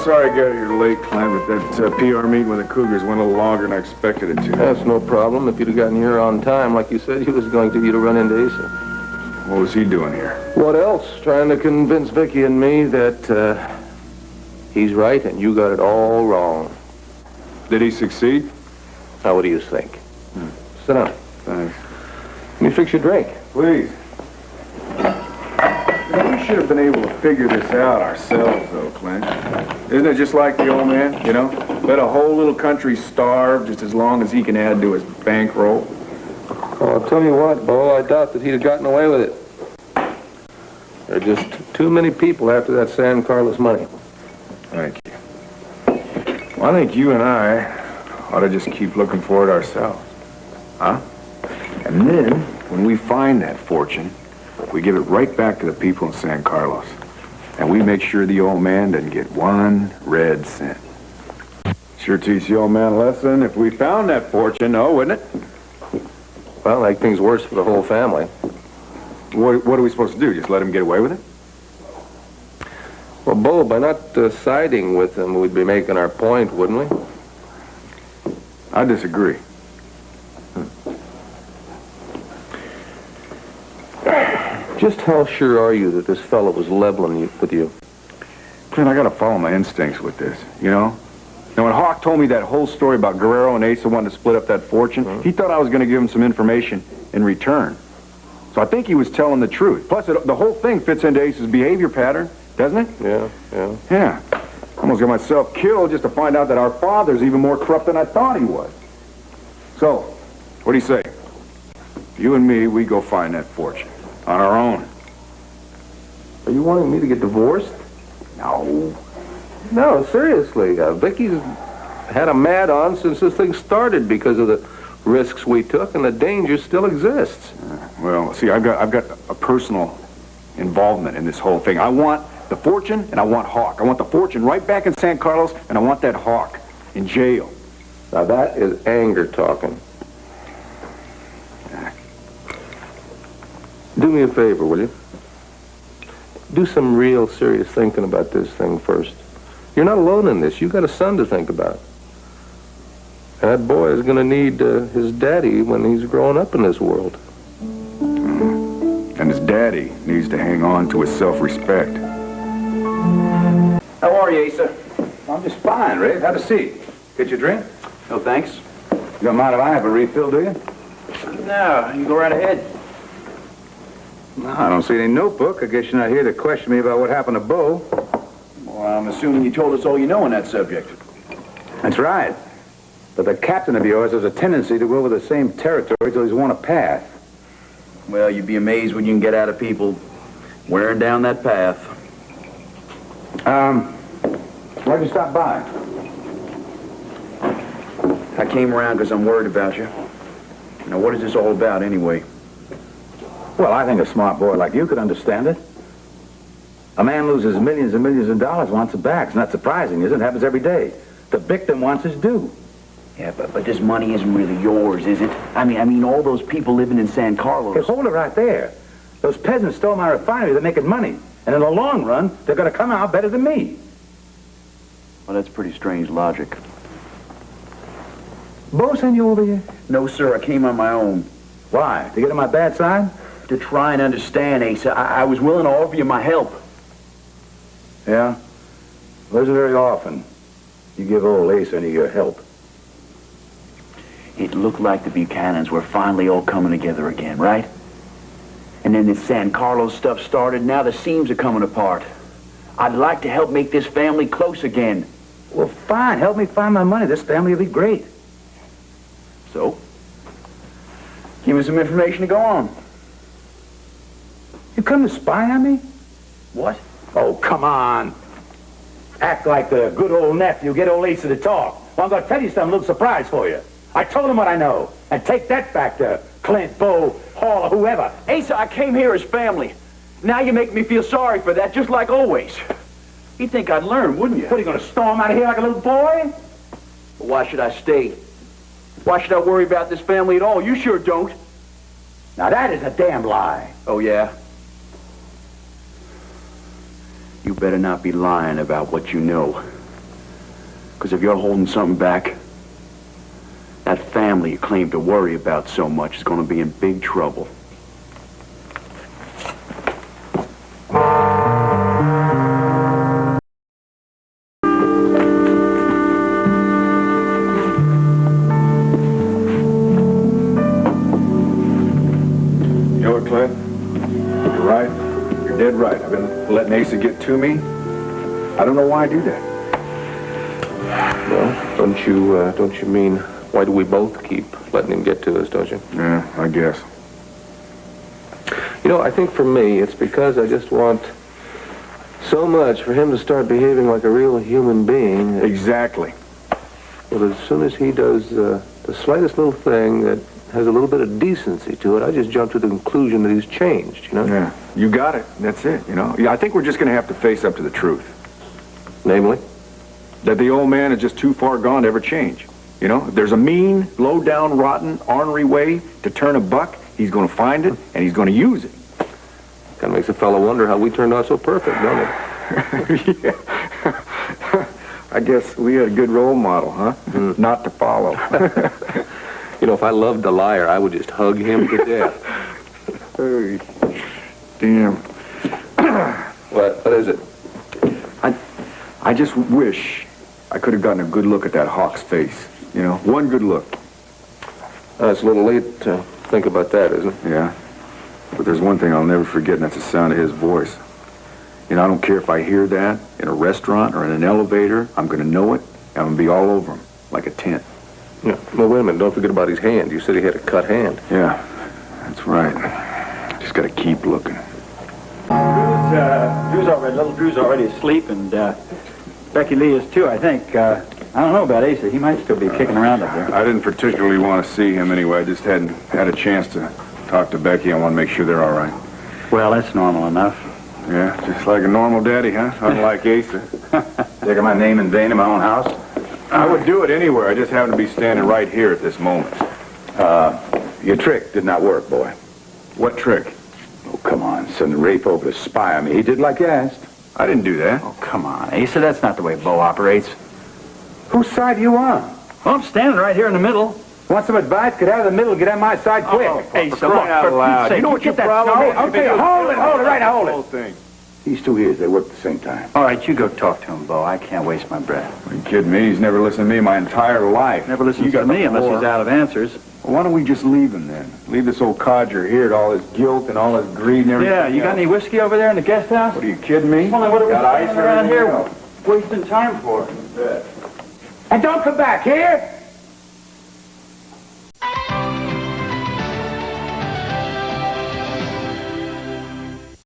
Sorry I got here late, Clint, but that PR meeting with the Cougars went a little longer than I expected it to. That's no problem. If you'd have gotten here on time, like you said you was going to, you'd have run into Asa. What was he doing here? What else? Trying to convince Vicky and me that he's right and you got it all wrong. Did he succeed? Now, what do you think? Sit down. Thanks. Let me fix your drink. Please. You know, we should have been able to figure this out ourselves, though, Clint. Isn't it just like the old man, you know? Let a whole little country starve just as long as he can add to his bankroll. Oh, I'll tell you what, Bo, I doubt that he'd have gotten away with it. There are just too many people after that San Carlos money. Thank you. Well, I think you and I ought to just keep looking for it ourselves. Huh? And then, when we find that fortune, we give it right back to the people in San Carlos. And we make sure the old man doesn't get one red cent. Sure teach the old man a lesson if we found that fortune, though, wouldn't it? Well, make things worse for the whole family. What are we supposed to do? Just let him get away with it? Well, Bo, by not siding with him, we'd be making our point, wouldn't we? I disagree. Just how sure are you that this fellow was leveling with you? Clint, I gotta follow my instincts with this, you know? Now, when Hawk told me that whole story about Guerrero and Asa wanting to split up that fortune, he thought I was gonna give him some information in return. So I think he was telling the truth. Plus, the whole thing fits into Ace's behavior pattern, doesn't it? Yeah. Yeah. Almost got myself killed just to find out that our father's even more corrupt than I thought he was. So, what do you say? You and me, we go find that fortune. On our own. Are you wanting me to get divorced? No. No, seriously. Vicky's had a mad on since this thing started because of the risks we took, and the danger still exists. Well, see, I've got a personal involvement in this whole thing. I want the fortune, and I want Hawk. I want the fortune right back in San Carlos, and I want that Hawk in jail. Now, that is anger talking. Do me a favor, will you? Do some real serious thinking about this thing first. You're not alone in this. You've got a son to think about. And that boy is going to need his daddy when he's growing up in this world. And his daddy needs to hang on to his self-respect. How are you, Asa? I'm just fine, Rafe. Have a seat. Get your drink? No, thanks. You don't mind if I have a refill, do you? No, you go right ahead. No, I don't see any notebook. I guess you're not here to question me about what happened to Bo. Well, I'm assuming you told us all you know on that subject. That's right. But the captain of yours has a tendency to go over the same territory till he's won a path. Well, you'd be amazed when you can get out of people wearing down that path. Why'd you stop by? I came around because I'm worried about you. Now, what is this all about, anyway? Well, I think a smart boy like you could understand it. A man loses millions and millions of dollars, wants it back. It's not surprising, is it? It happens every day. The victim wants his due. Yeah, but this money isn't really yours, is it? I mean, all those people living in San Carlos. Hey, hold it right there. Those peasants stole my refinery. They're making money. And in the long run, they're going to come out better than me. Well, that's pretty strange logic. Bo sent you over here? No, sir, I came on my own. Why? To get on my bad side? To try and understand, Asa. I was willing to offer you my help. Yeah? Well, isn't very often you give old Asa any of your help. It looked like the Buchanans were finally all coming together again, right? And then this San Carlos stuff started. Now the seams are coming apart. I'd like to help make this family close again. Well, fine. Help me find my money. This family will be great. So? Give me some information to go on. You come to spy on me? What? Oh, come on. Act like the good old nephew. Get old Asa to talk. Well, I'm going to tell you something, a little surprise for you. I told him what I know. And take that back to Clint, Bo, Hall, or whoever. Asa, I came here as family. Now you make me feel sorry for that, just like always. You'd think I'd learn, wouldn't you? What, are you going to storm out of here like a little boy? Why should I stay? Why should I worry about this family at all? You sure don't. Now, that is a damn lie. Oh, yeah? You better not be lying about what you know. Because if you're holding something back, that family you claim to worry about so much is going to be in big trouble. You know what, Clint? You're right. You're dead right. I've been letting Asa get to me. I don't know why I do that. Well, don't you mean, why do we both keep letting him get to us, don't you? Yeah, I guess. You know, I think for me, it's because I just want so much for him to start behaving like a real human being. Exactly. Well, as soon as he does the slightest little thing that has a little bit of decency to it, I just jump to the conclusion that he's changed, you know? Yeah, you got it. That's it, you know? Yeah, I think we're just going to have to face up to the truth. Namely? That the old man is just too far gone to ever change. You know, if there's a mean, low-down, rotten, ornery way to turn a buck, he's going to find it, and he's going to use it. Kind of makes a fellow wonder how we turned out so perfect, don't it? Yeah. I guess we had a good role model, huh? Not to follow. You know, if I loved a liar, I would just hug him to death. Hey, damn. What is it? I just wish I could have gotten a good look at that hawk's face. You know, one good look. It's a little late to think about that, isn't it? Yeah. But there's one thing I'll never forget, and that's the sound of his voice. You know, I don't care if I hear that in a restaurant or in an elevator. I'm going to know it. I'm going to be all over him, like a tent. Yeah. Well, wait a minute. Don't forget about his hand. You said he had a cut hand. Yeah, that's right. Just got to keep looking. Drew's already asleep, and Becky Lee is too, I think. I don't know about Asa. He might still be kicking around up there. I didn't particularly want to see him anyway. I just hadn't had a chance to talk to Becky. I want to make sure they're all right. Well, that's normal enough. Yeah, just like a normal daddy, huh? Unlike Asa. Taking my name in vain in my own house? I would do it anywhere. I just happen to be standing right here at this moment. Your trick did not work, boy. What trick? Oh, come on. Sending Rafe over to spy on me. He did like you asked. I didn't do that. Oh, come on, Asa. That's not the way Bo operates. Whose side are you on? Well, I'm standing right here in the middle. Want some advice? Get out of the middle. Get on my side quick. Asa, crying out loud. You know what your problem is? I'll tell you. Hold it, right now, hold Whole it. thing. These two ears, they work at the same time. All right, you go talk to him, Bo. I can't waste my breath. Are you kidding me? He's never listened to me my entire life. Never listens You to got me the unless floor. he's out of answers. Well, why don't we just leave him then? Leave this old codger here to all his guilt and all his greed and everything. Yeah, you got else. any whiskey over there in the guest house? What, are you kidding me? Well, then what are we Got ice standing and around everything here else. wasting time for? And don't come back, here?